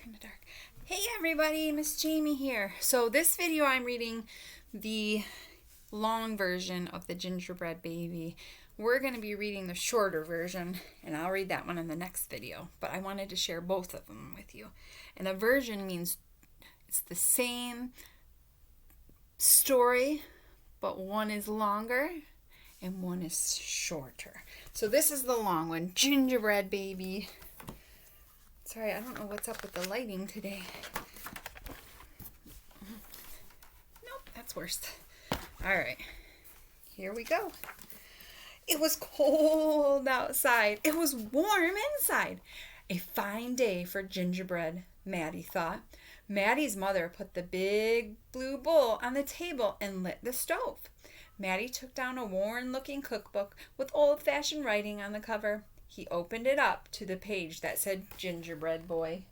kind of dark. Hey everybody, Miss Jamie here. So this video I'm reading the long version of the Gingerbread Baby. We're going to be reading the shorter version, and I'll read that one in the next video. But I wanted to share both of them with you. And a version means it's the same story, but one is longer and one is shorter. So this is the long one, Gingerbread Baby. Sorry, I don't know what's up with the lighting today. Nope, that's worse. All right, here we go. It was cold outside. It was warm inside. A fine day for gingerbread, Maddie thought. Maddie's mother put the big blue bowl on the table and lit the stove. Maddie took down a worn-looking cookbook with old-fashioned writing on the cover. He opened it up to the page that said Gingerbread Boy.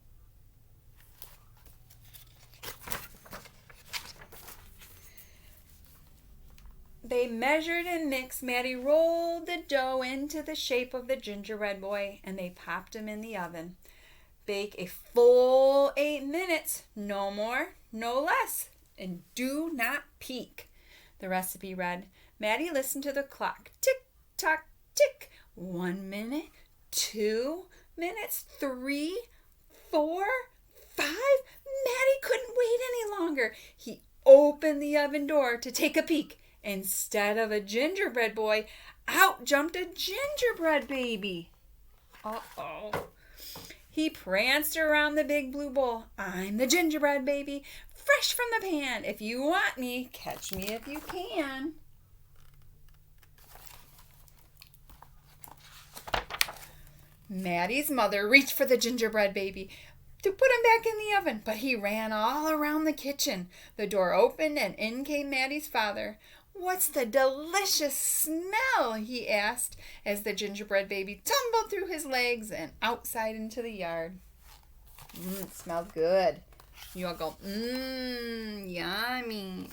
They measured and mixed. Maddie rolled the dough into the shape of the gingerbread boy, and they popped him in the oven. Bake a full 8 minutes, no more, no less, and do not peek. The recipe read. Maddie listened to the clock. Tick, tock, tick. 1 minute, 2 minutes, 3, 4, 5. Maddie couldn't wait any longer. He opened the oven door to take a peek. Instead of a gingerbread boy, out jumped a gingerbread baby. Uh-oh. He pranced around the big blue bowl. I'm the gingerbread baby, fresh from the pan. If you want me, catch me if you can. Maddie's mother reached for the gingerbread baby to put him back in the oven, but he ran all around the kitchen. The door opened and in came Maddie's father. What's the delicious smell? He asked as the gingerbread baby tumbled through his legs and outside into the yard. It smells good. You all go, yummy,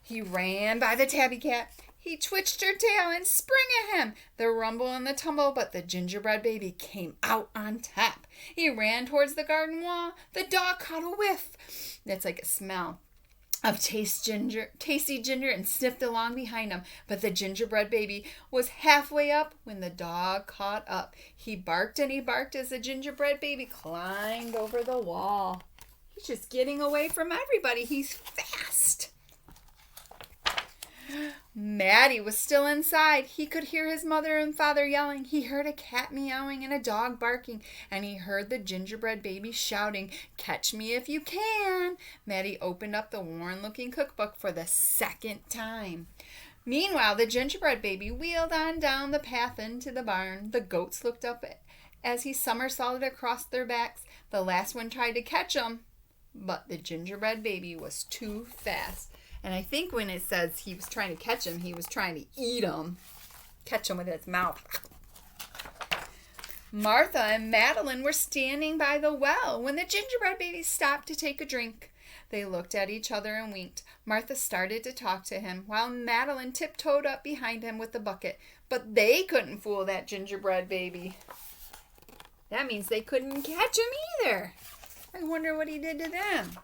He ran by the tabby cat. He twitched her tail and sprang at him. The rumble and the tumble, but the gingerbread baby came out on top. He ran towards the garden wall. The dog caught a whiff. That's like a smell of tasty ginger and sniffed along behind him. But the gingerbread baby was halfway up when the dog caught up. He barked and he barked as the gingerbread baby climbed over the wall. He's just getting away from everybody. He's fast. Maddie was still inside. He could hear his mother and father yelling. He heard a cat meowing and a dog barking, and he heard the gingerbread baby shouting, "Catch me if you can." Maddie opened up the worn-looking cookbook for the second time. Meanwhile, the gingerbread baby wheeled on down the path into the barn. The goats looked up as he somersaulted across their backs. The last one tried to catch him, but the gingerbread baby was too fast. And I think when it says he was trying to catch him, he was trying to eat him. Catch him with its mouth. Martha and Madeline were standing by the well when the gingerbread baby stopped to take a drink. They looked at each other and winked. Martha started to talk to him, while Madeline tiptoed up behind him with the bucket. But they couldn't fool that gingerbread baby. That means they couldn't catch him either. I wonder what he did to them.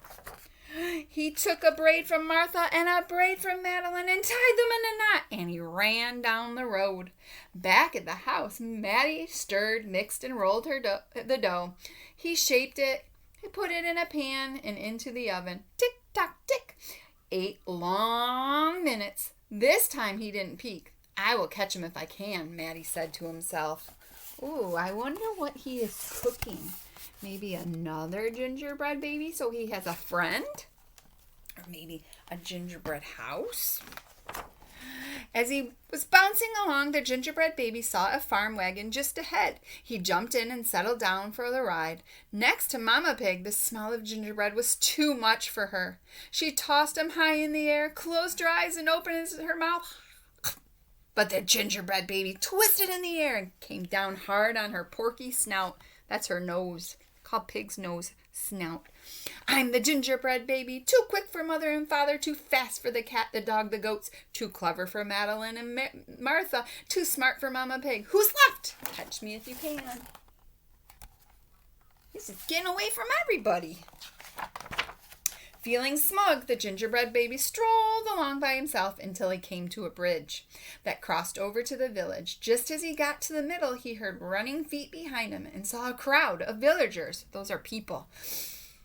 He took a braid from Martha and a braid from Madeline and tied them in a knot, and he ran down the road. Back at the house, Maddie stirred, mixed, and rolled the dough. He shaped it, he put it in a pan and into the oven. Tick, tock, tick. 8 long minutes. This time he didn't peek. I will catch him if I can, Maddie said to himself. Ooh, I wonder what he is cooking. Maybe another gingerbread baby so he has a friend? Or maybe a gingerbread house? As he was bouncing along, the gingerbread baby saw a farm wagon just ahead. He jumped in and settled down for the ride. Next to Mama Pig, the smell of gingerbread was too much for her. She tossed him high in the air, closed her eyes, and opened her mouth. But the gingerbread baby twisted in the air and came down hard on her porky snout. That's her nose. Called pig's nose, snout. I'm the gingerbread baby, too quick for mother and father, too fast for the cat, the dog, the goats, too clever for Madeline and Martha, too smart for Mama Pig. Who's left? Catch me if you can. He's just getting away from everybody. Feeling smug, the gingerbread baby strolled along by himself until he came to a bridge that crossed over to the village. Just as he got to the middle, he heard running feet behind him and saw a crowd of villagers. Those are people.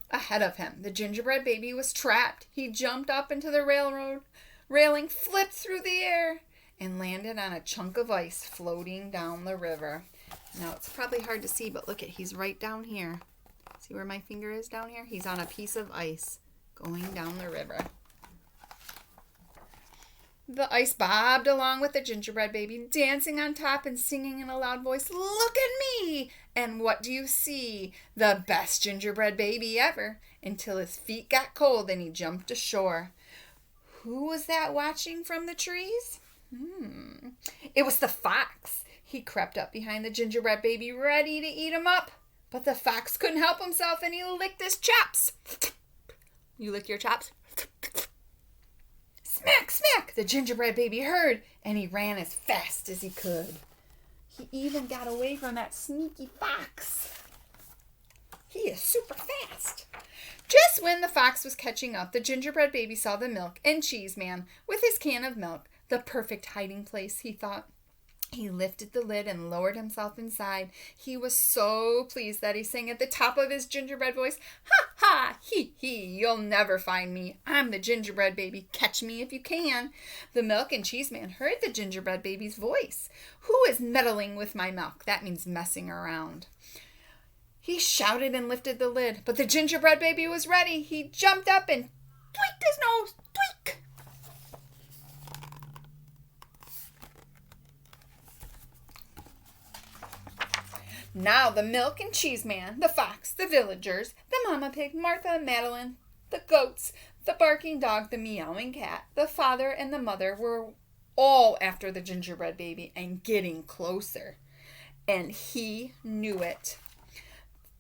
Ahead of him, the gingerbread baby was trapped. He jumped up into the railroad railing, flipped through the air, and landed on a chunk of ice floating down the river. Now, it's probably hard to see, but look at, he's right down here. See where my finger is down here? He's on a piece of ice going down the river. The ice bobbed along with the gingerbread baby, dancing on top and singing in a loud voice, "Look at me!" And what do you see? The best gingerbread baby ever, until his feet got cold and he jumped ashore. Who was that watching from the trees? It was the fox. He crept up behind the gingerbread baby, ready to eat him up. But the fox couldn't help himself and he licked his chops. You lick your chops? Smack, smack, the gingerbread baby heard, and he ran as fast as he could. He even got away from that sneaky fox. He is super fast. Just when the fox was catching up, the gingerbread baby saw the milk and cheese man with his can of milk. The perfect hiding place, he thought. He lifted the lid and lowered himself inside. He was so pleased that he sang at the top of his gingerbread voice, "Ha ha, hee hee, you'll never find me. I'm the gingerbread baby. Catch me if you can." The milk and cheese man heard the gingerbread baby's voice. "Who is meddling with my milk?" That means messing around. He shouted and lifted the lid, but the gingerbread baby was ready. He jumped up and tweaked his nose. Tweak! Now the milk and cheese man, the fox, the villagers, the mama pig, Martha and Madeline, the goats, the barking dog, the meowing cat, the father and the mother were all after the gingerbread baby and getting closer. And he knew it.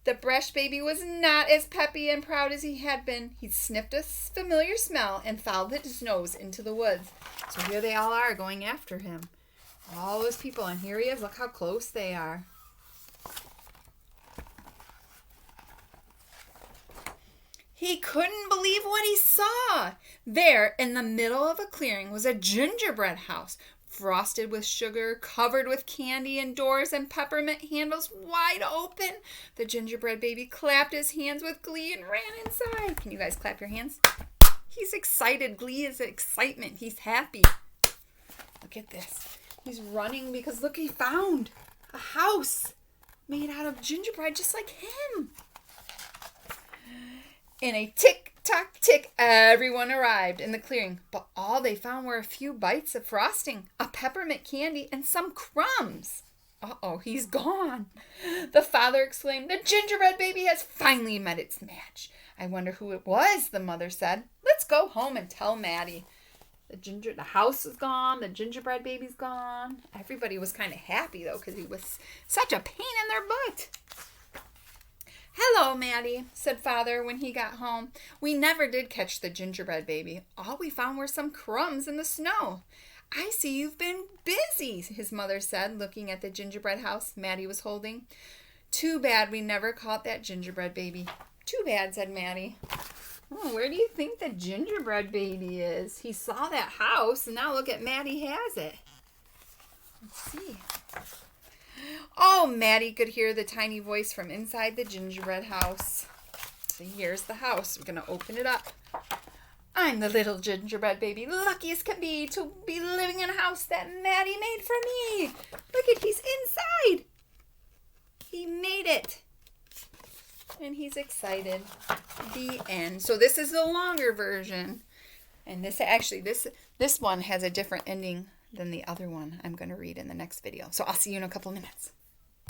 The brush baby was not as peppy and proud as he had been. He sniffed a familiar smell and followed his nose into the woods. So here they all are going after him. All those people, and here he is. Look how close they are. He couldn't believe what he saw. There, in the middle of a clearing, was a gingerbread house, frosted with sugar, covered with candy, and doors and peppermint handles wide open. The gingerbread baby clapped his hands with glee and ran inside. Can you guys clap your hands? He's excited. Glee is excitement. He's happy. Look at this. He's running because, look, he found a house made out of gingerbread just like him. In a tick-tock-tick, everyone arrived in the clearing, but all they found were a few bites of frosting, a peppermint candy, and some crumbs. Uh-oh, he's gone. The father exclaimed, "The gingerbread baby has finally met its match." "I wonder who it was," the mother said. "Let's go home and tell Maddie." The house is gone, the gingerbread baby's gone. Everybody was kind of happy, though, because he was such a pain in their butt. "Hello, Maddie," said Father when he got home. "We never did catch the gingerbread baby. All we found were some crumbs in the snow." "I see you've been busy," his mother said, looking at the gingerbread house Maddie was holding. "Too bad we never caught that gingerbread baby." "Too bad," said Maddie. "Oh, where do you think the gingerbread baby is? He saw that house, and now look at Maddie has it." Let's see. Oh, Maddie could hear the tiny voice from inside the gingerbread house. So here's the house. We're going to open it up. "I'm the little gingerbread baby, lucky as can be to be living in a house that Maddie made for me. Look at, he's inside. He made it. And he's excited." The end. So this is the longer version. And this one has a different ending than the other one I'm going to read in the next video. So I'll see you in a couple minutes.